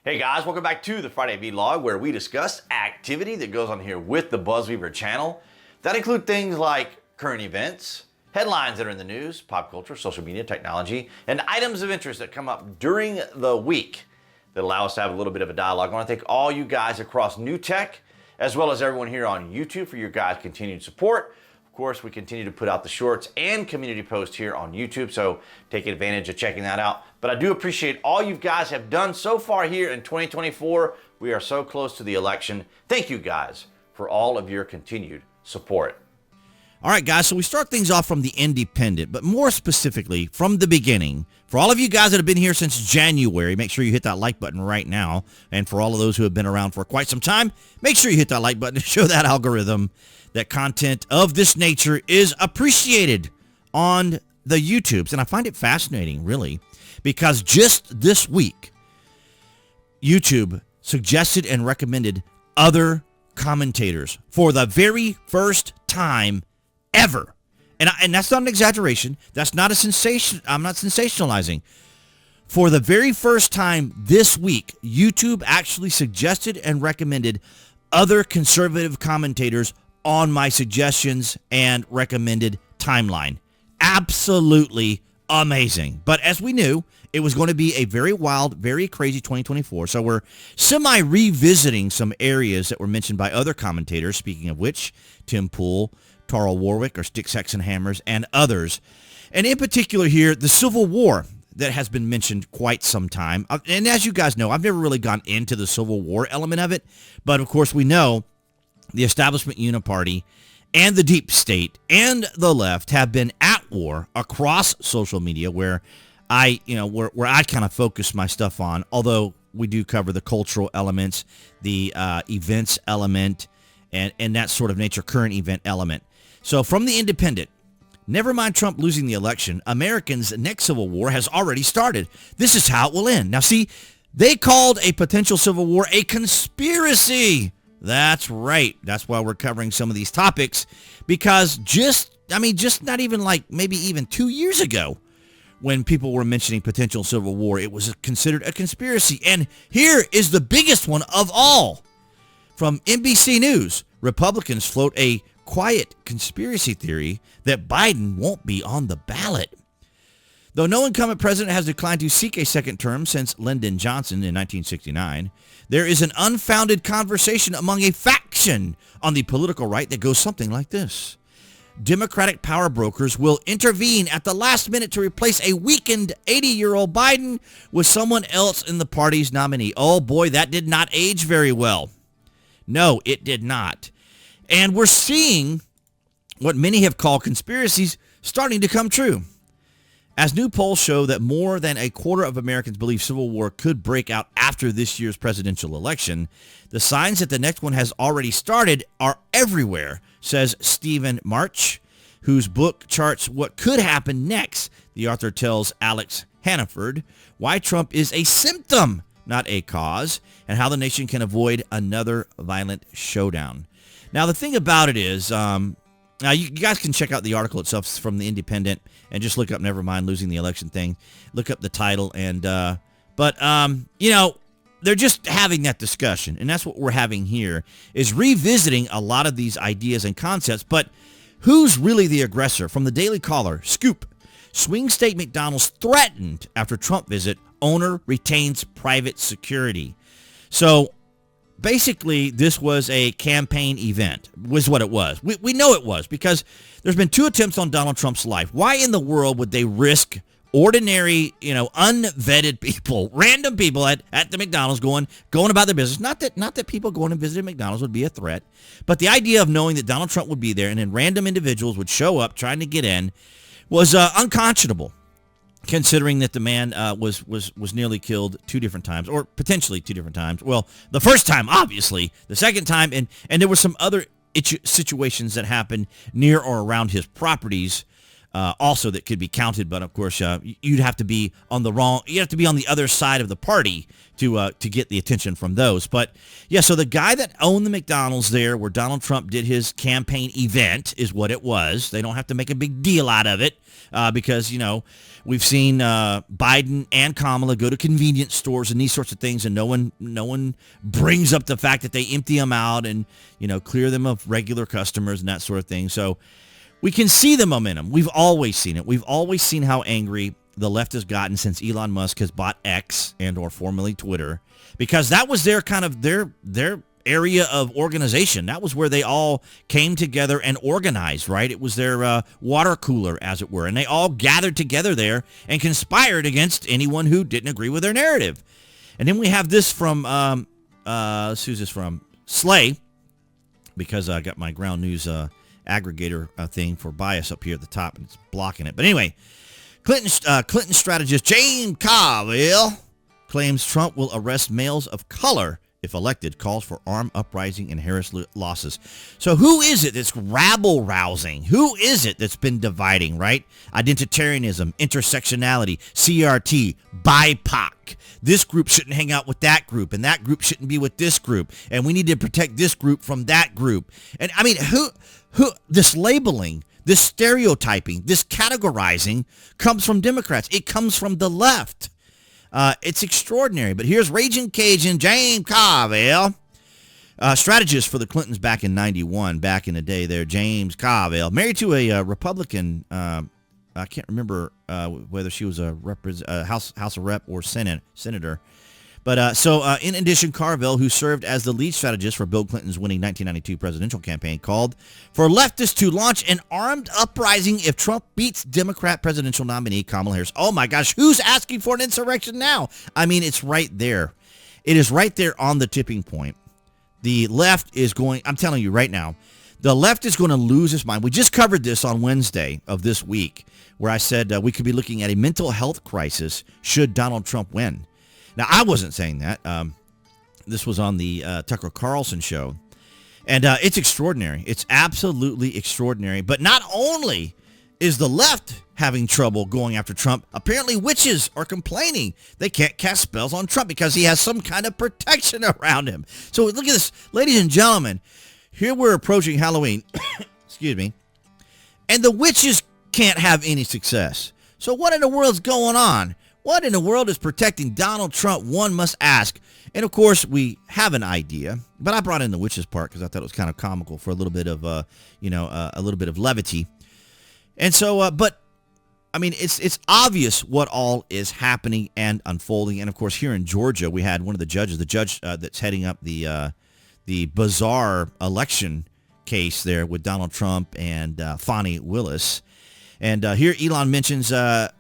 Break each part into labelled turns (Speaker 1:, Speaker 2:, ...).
Speaker 1: Hey guys, welcome back to the Friday Vlog, where we discuss activity that goes on here with the BuzWeaver channel. That include things like current events, headlines that are in the news, pop culture, social media, technology, and items of interest that come up during the week that allow us to have a little bit of a dialogue. I want to thank all you guys across New Tech, as well as everyone here on YouTube for your guys' continued support. Of course, we continue to put out the shorts and community posts here on YouTube, so take advantage of checking that out. But I do appreciate all you guys have done so far here in 2024. We are so close to the election. Thank you guys for all of your continued support.
Speaker 2: All right, guys, so we start things off from the independent, but more specifically from the beginning. For all of you guys that have been here since January, make sure you hit that like button right now. And for all of those who have been around for quite some time, make sure you hit that like button to show that algorithm that content of this nature is appreciated on the YouTubes. And I find it fascinating, really, because just this week, YouTube suggested and recommended other commentators for the very first time ever. And that's not an exaggeration. That's not a sensation. I'm not sensationalizing. For the very first time this week, YouTube actually suggested and recommended other conservative commentators on my suggestions and recommended timeline. Absolutely amazing. But as we knew, it was going to be a very wild, very crazy 2024. So we're semi-revisiting some areas that were mentioned by other commentators, speaking of which, Tim Pool, Tarl Warwick, or Sticks, Hex, and Hammers, and others. And in particular here, the Civil War that has been mentioned quite some time. And as you guys know, I've never really gone into the Civil War element of it. But of course, we know the establishment uniparty and the deep state and the left have been at war across social media, where I kind of focus my stuff on, although we do cover the cultural elements, the events element, and that sort of nature, current event element. So from the independent, never mind Trump losing the election, Americans' next civil war has already started. This is how it will end. Now see, they called a potential civil war a conspiracy. That's right. That's why we're covering some of these topics, because just not even like maybe even 2 years ago, when people were mentioning potential civil war, it was considered a conspiracy. And here is the biggest one of all. From NBC News, Republicans float a quiet conspiracy theory that Biden won't be on the ballot. Though no incumbent president has declined to seek a second term since Lyndon Johnson in 1969, there is an unfounded conversation among a faction on the political right that goes something like this. Democratic power brokers will intervene at the last minute to replace a weakened 80-year-old Biden with someone else in the party's nominee. Oh boy, that did not age very well. No, it did not. And we're seeing what many have called conspiracies starting to come true. As new polls show that more than a quarter of Americans believe civil war could break out after this year's presidential election, the signs that the next one has already started are everywhere, says Stephen March, whose book charts what could happen next. The author tells Alex Hannaford why Trump is a symptom, not a cause, and how the nation can avoid another violent showdown. Now, the thing about it is, now you guys can check out the article itself from The Independent and just look up Never Mind Losing the Election thing. Look up the title. But they're just having that discussion. And that's what we're having here, is revisiting a lot of these ideas and concepts. But who's really the aggressor? From the Daily Caller, Scoop. Swing state McDonald's threatened after Trump visit. Owner retains private security. So basically, this was a campaign event, was what it was. We know it was, because there's been 2 attempts on Donald Trump's life. Why in the world would they risk ordinary, unvetted people, random people at the McDonald's going about their business? Not that people going and visiting McDonald's would be a threat, but the idea of knowing that Donald Trump would be there and then random individuals would show up trying to get in was unconscionable, considering that the man was nearly killed 2 different times, or potentially 2 different times. Well, the first time, obviously. The second time, and there were some other situations that happened near or around his properties also that could be counted, but of course you'd have to be on the other side of the party to get the attention from those. But yeah, so the guy that owned the McDonald's there where Donald Trump did his campaign event is what it was. They don't have to make a big deal out of it because, we've seen Biden and Kamala go to convenience stores and these sorts of things, and no one brings up the fact that they empty them out and, clear them of regular customers and that sort of thing. So we can see the momentum. We've always seen it. We've always seen how angry the left has gotten since Elon Musk has bought X and or formerly Twitter, because that was their kind of their area of organization. That was where they all came together and organized, right? It was their water cooler, as it were, and they all gathered together there and conspired against anyone who didn't agree with their narrative. And then we have this from, who's this from? Slay, because I got my ground news aggregator thing for bias up here at the top, and it's blocking it. But anyway, Clinton strategist 𝐀𝐻𝐿𝐴 claims Trump will arrest males of color if elected, calls for armed uprising and Harris losses. So who is it that's rabble-rousing? Who is it that's been dividing, right? Identitarianism, intersectionality, CRT, BIPOC. This group shouldn't hang out with that group, and that group shouldn't be with this group, and we need to protect this group from that group. And I mean, who this labeling, this stereotyping, this categorizing comes from Democrats. It comes from the left. It's extraordinary. But here's Raging Cajun 𝐀𝐻𝐿𝐴, strategist for the Clintons back in '91, back in the day there, 𝐀𝐻𝐿𝐴, married to a Republican, I can't remember whether she was a House of Rep or Senator. But in addition, 𝐀𝐻𝐿𝐴, who served as the lead strategist for Bill Clinton's winning 1992 presidential campaign, called for leftists to launch an armed uprising if Trump beats Democrat presidential nominee Kamala Harris. Oh my gosh, who's asking for an insurrection now? I mean, it's right there. It is right there on the tipping point. The left is going, I'm telling you right now, the left is going to lose its mind. We just covered this on Wednesday of this week, where I said we could be looking at a mental health crisis should Donald Trump win. Now, I wasn't saying that. This was on the Tucker Carlson show. And it's extraordinary. It's absolutely extraordinary. But not only is the left having trouble going after Trump, apparently witches are complaining they can't cast spells on Trump because he has some kind of protection around him. So look at this. Ladies and gentlemen, here we're approaching Halloween. Excuse me. And the witches can't have any success. So what in the world's going on? What in the world is protecting Donald Trump, one must ask? And of course, we have an idea, but I brought in the witches part because I thought it was kind of comical for a little bit of, a little bit of levity. And so, but I mean, it's obvious what all is happening and unfolding. And of course, here in Georgia, we had one of the judge that's heading up the bizarre election case there with Donald Trump and Fani Willis. And here Elon mentions,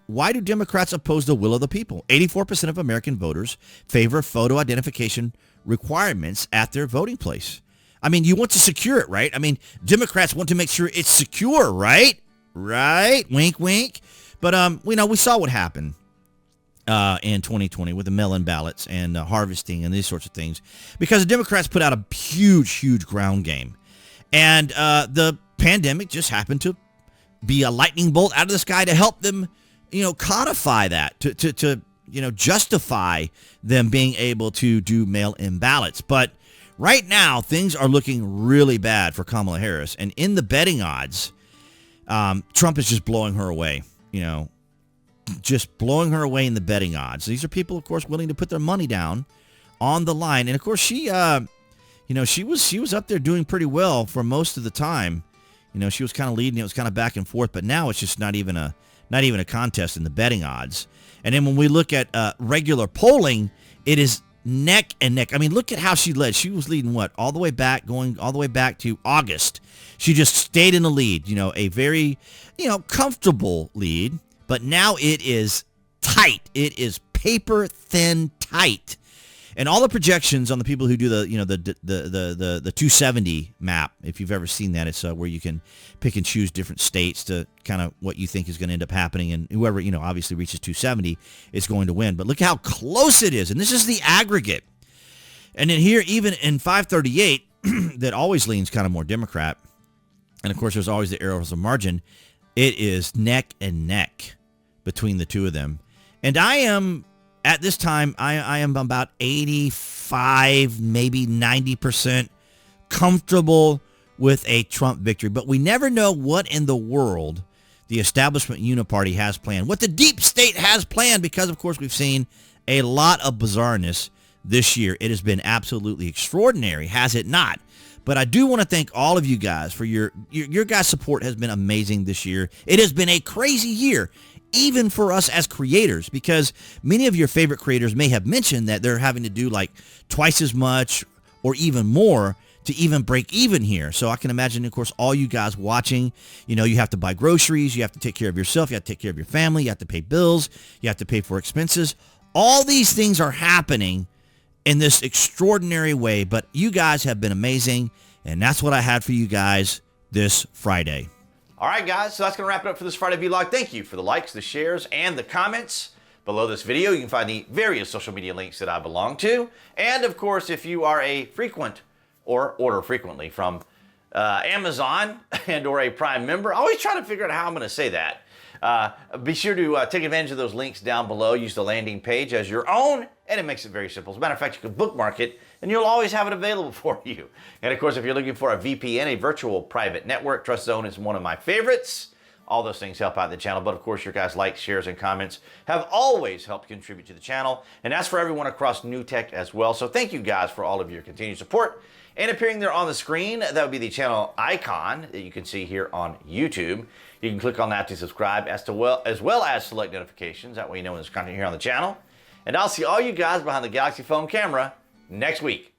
Speaker 2: why do Democrats oppose the will of the people? 84% of American voters favor photo identification requirements at their voting place. I mean, you want to secure it, right? I mean, Democrats want to make sure it's secure, right? Right? Wink, wink. But, we saw what happened in 2020 with the mail-in ballots and harvesting and these sorts of things, because the Democrats put out a huge ground game. And the pandemic just happened to be a lightning bolt out of the sky to help them, codify that, to justify them being able to do mail-in ballots. But right now, things are looking really bad for Kamala Harris. And in the betting odds, Trump is just blowing her away, just blowing her away in the betting odds. These are people, of course, willing to put their money down on the line. And, of course, she was up there doing pretty well for most of the time. She was kind of leading. It was kind of back and forth, but now it's just not even a contest in the betting odds. And then when we look at regular polling, it is neck and neck. I mean, look at how she led. She was leading going all the way back to August. She just stayed in the lead, a very, comfortable lead. But now it is tight. It is paper thin tight. And all the projections on the people who do the 270 map, if you've ever seen that, it's where you can pick and choose different states to kind of what you think is going to end up happening. And whoever, obviously reaches 270 is going to win. But look how close it is. And this is the aggregate. And then here, even in 538, that always leans kind of more Democrat. And of course, there's always the arrows of margin. It is neck and neck between the two of them. And I am, at this time, I am about 85, maybe 90% comfortable with a Trump victory. But we never know what in the world the establishment uniparty has planned, what the deep state has planned, because, of course, we've seen a lot of bizarreness this year. It has been absolutely extraordinary, has it not? But I do want to thank all of you guys for your guys' support has been amazing this year. It has been a crazy year, even for us as creators, because many of your favorite creators may have mentioned that they're having to do like twice as much or even more to even break even here. So I can imagine, of course, all you guys watching, you know, you have to buy groceries, you have to take care of yourself, you have to take care of your family, you have to pay bills, you have to pay for expenses. All these things are happening in this extraordinary way, but you guys have been amazing, and that's what I had for you guys this Friday.
Speaker 1: All right, guys, so that's going to wrap it up for this Friday vlog. Thank you for the likes, the shares, and the comments. Below this video, you can find the various social media links that I belong to. And, of course, if you are a frequent or order frequently from Amazon and or a Prime member, I always try to figure out how I'm going to say that. Be sure to take advantage of those links down below. Use the landing page as your own, and it makes it very simple. As a matter of fact, you can bookmark it, and you'll always have it available for you. And, of course, if you're looking for a VPN, a virtual private network, Trust Zone is one of my favorites. All those things help out the channel. But, of course, your guys' likes, shares, and comments have always helped contribute to the channel. And that's for everyone across New Tech as well. So thank you guys for all of your continued support. And appearing there on the screen, that would be the channel icon that you can see here on YouTube. You can click on that to subscribe as well as select notifications. That way you know when there's content here on the channel. And I'll see all you guys behind the Galaxy phone camera next week.